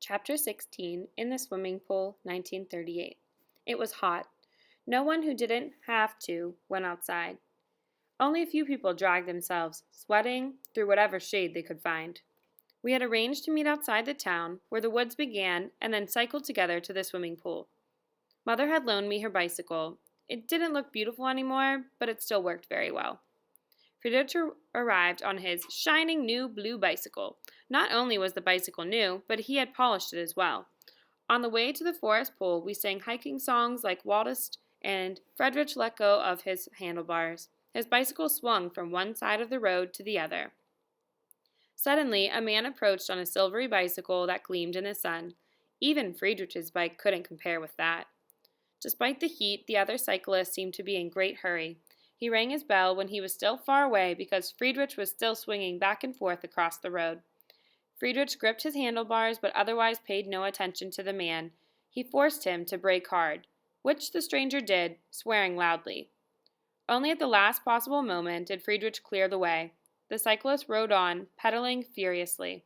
Chapter 16 In the Swimming Pool, 1938. It was hot. No one who didn't have to went outside. Only a few people dragged themselves, sweating, through whatever shade they could find. We had arranged to meet outside the town, where the woods began, and then cycled together to the swimming pool. Mother had loaned me her bicycle. It didn't look beautiful anymore, but it still worked very well. Friedrich arrived on his shining new blue bicycle. Not only was the bicycle new, but he had polished it as well. On the way to the forest pool, we sang hiking songs like Waltzed, and Friedrich let go of his handlebars. His bicycle swung from one side of the road to the other. Suddenly, a man approached on a silvery bicycle that gleamed in the sun. Even Friedrich's bike couldn't compare with that. Despite the heat, the other cyclist seemed to be in great hurry. He rang his bell when he was still far away because Friedrich was still swinging back and forth across the road. Friedrich gripped his handlebars but otherwise paid no attention to the man. He forced him to brake hard, which the stranger did, swearing loudly. Only at the last possible moment did Friedrich clear the way. The cyclist rode on, pedaling furiously.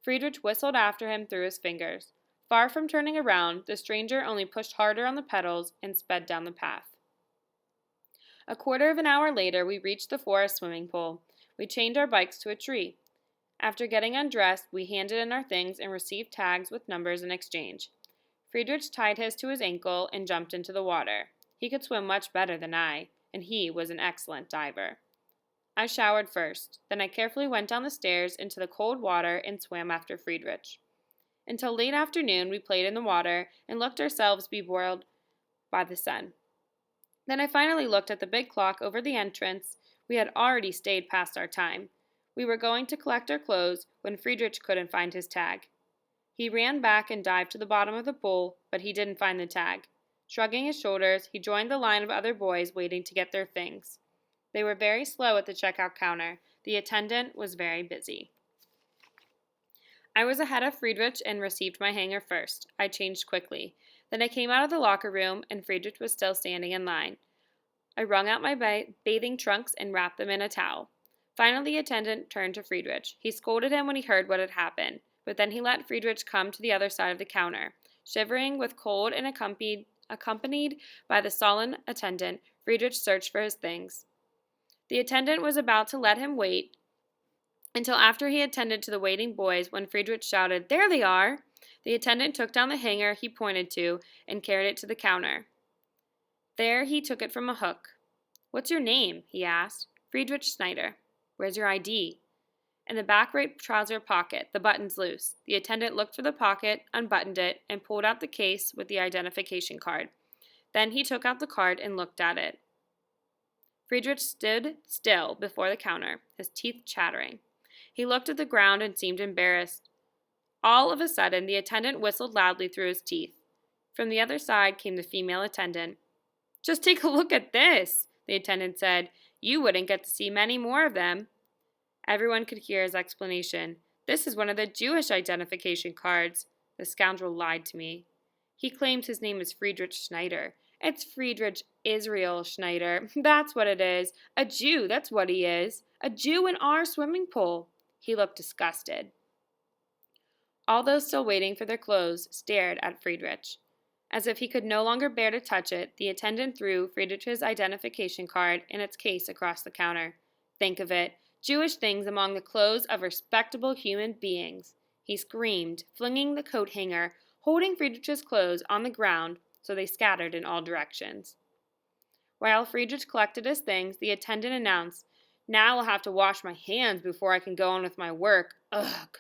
Friedrich whistled after him through his fingers. Far from turning around, the stranger only pushed harder on the pedals and sped down the path. A quarter of an hour later, we reached the forest swimming pool. We chained our bikes to a tree. After getting undressed, we handed in our things and received tags with numbers in exchange. Friedrich tied his to his ankle and jumped into the water. He could swim much better than I, and he was an excellent diver. I showered first. Then I carefully went down the stairs into the cold water and swam after Friedrich. Until late afternoon, we played in the water and looked ourselves be boiled by the sun. Then I finally looked at the big clock over the entrance. We had already stayed past our time. We were going to collect our clothes when Friedrich couldn't find his tag. He ran back and dived to the bottom of the pool, but he didn't find the tag. Shrugging his shoulders, he joined the line of other boys waiting to get their things. They were very slow at the checkout counter. The attendant was very busy. I was ahead of Friedrich and received my hanger first. I changed quickly. Then I came out of the locker room, and Friedrich was still standing in line. I wrung out my bathing trunks and wrapped them in a towel. Finally, the attendant turned to Friedrich. He scolded him when he heard what had happened, but then he let Friedrich come to the other side of the counter. Shivering with cold and accompanied by the sullen attendant, Friedrich searched for his things. The attendant was about to let him wait until after he attended to the waiting boys when Friedrich shouted, "There they are!" The attendant took down the hanger he pointed to and carried it to the counter. There he took it from a hook. "What's your name?" he asked. "Friedrich Schneider." "Where's your ID?" "In the back right trouser pocket. The button's loose." The attendant looked for the pocket, unbuttoned it, and pulled out the case with the identification card. Then he took out the card and looked at it. Friedrich stood still before the counter, his teeth chattering. He looked at the ground and seemed embarrassed. All of a sudden, the attendant whistled loudly through his teeth. From the other side came the female attendant. "Just take a look at this," the attendant said. "You wouldn't get to see many more of them." Everyone could hear his explanation. "This is one of the Jewish identification cards." The scoundrel lied to me. He claims his name is Friedrich Schneider. It's Friedrich Israel Schneider. That's what it is. A Jew, that's what he is. A Jew in our swimming pool. He looked disgusted. All those still waiting for their clothes stared at Friedrich. As if he could no longer bear to touch it, the attendant threw Friedrich's identification card in its case across the counter. Think of it. Jewish things among the clothes of respectable human beings. He screamed, flinging the coat hanger, holding Friedrich's clothes on the ground so they scattered in all directions. While Friedrich collected his things, the attendant announced, "Now I'll have to wash my hands before I can go on with my work. Ugh."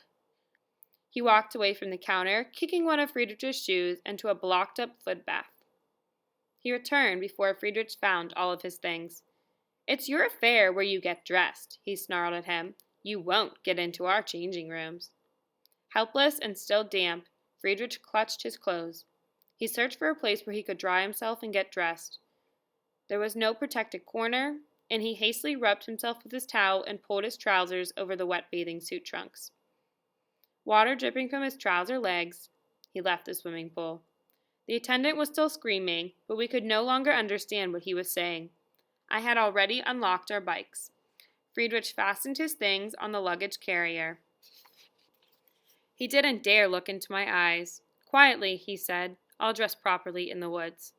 He walked away from the counter, kicking one of Friedrich's shoes into a blocked-up foot bath. He returned before Friedrich found all of his things. "It's your affair where you get dressed," he snarled at him. "You won't get into our changing rooms." Helpless and still damp, Friedrich clutched his clothes. He searched for a place where he could dry himself and get dressed. There was no protected corner, and he hastily rubbed himself with his towel and pulled his trousers over the wet bathing suit trunks. Water dripping from his trouser legs, he left the swimming pool. The attendant was still screaming, but we could no longer understand what he was saying. I had already unlocked our bikes. Friedrich fastened his things on the luggage carrier. He didn't dare look into my eyes. Quietly, he said, I'll dress properly in the woods.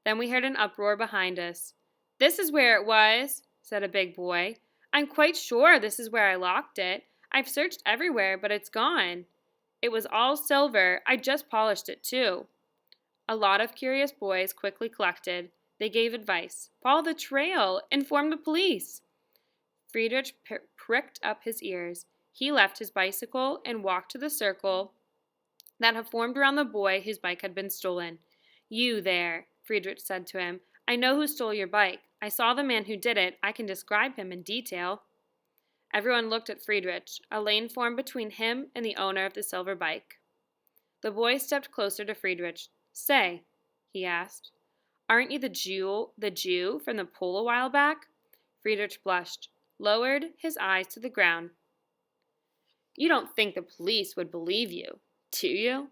Then we heard an uproar behind us. This is where it was, said a big boy. I'm quite sure this is where I locked it. I've searched everywhere, but it's gone. It was all silver. I just polished it, too. A lot of curious boys quickly collected. They gave advice. Follow the trail. Inform the police. Friedrich pricked up his ears. He left his bicycle and walked to the circle that had formed around the boy whose bike had been stolen. You there, Friedrich said to him. I know who stole your bike. I saw the man who did it. I can describe him in detail. Everyone looked at Friedrich. A lane formed between him and the owner of the silver bike. The boy stepped closer to Friedrich. Say, he asked, aren't you the Jew from the pool a while back? Friedrich blushed, lowered his eyes to the ground. You don't think the police would believe you, do you?